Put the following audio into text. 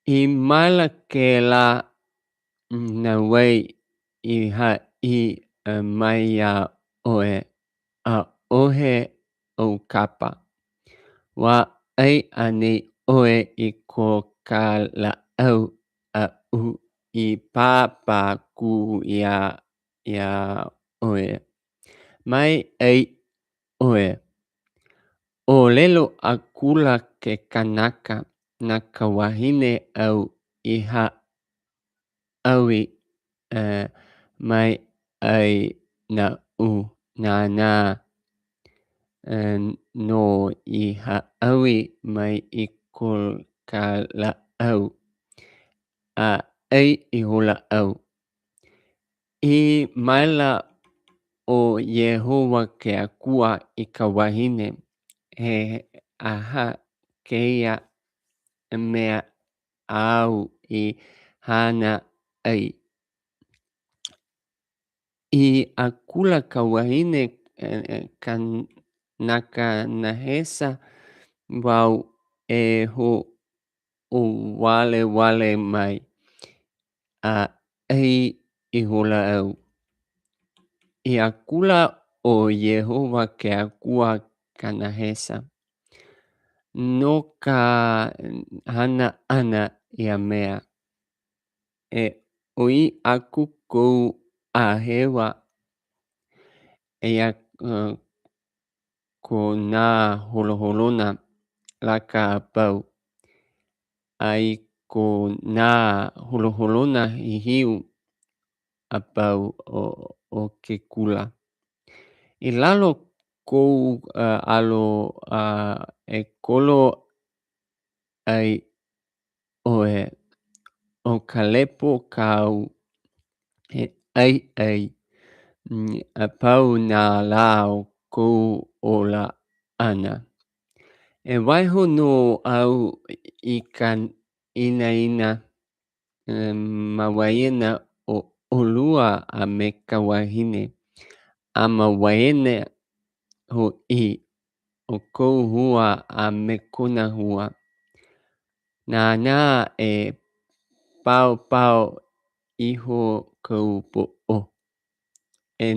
I malakela naway iha'i maya 'oe a'ohe o kapa. Wa'ai ani 'oe i ko ka la'au a'u i papaku ia 'oe. Mai ai 'oe, 'ōlelo akula ke kanaka na ka wahine au iha awi mai ai na'u nānā no iha awi mai i ko ka la'au ai i hola au. I maila o Iehova ke akua i ka wahine he aha kēia mea au i hana ai. I akula ka wahine kanaka nahesa wau e ho'owalewale mai ai i hola au. I akula o Iehova ke akua kanahesa no ka hana ʻana ia mea e ʻoi aku kou ʻāhewa eia kona holoholona laka apau ai kona holoholona hihiu apau o ke kula. I lalo kou alo e kolo ai ʻoe o ka lepo kau he ʻaiʻai apau nā la o kou ola ʻana. E waiho no au i ka inaina ma waiena o ʻolua a me ka wahine a ma waiene hoʻi o kou hua a me kona hua. Nānā e paopao iho kou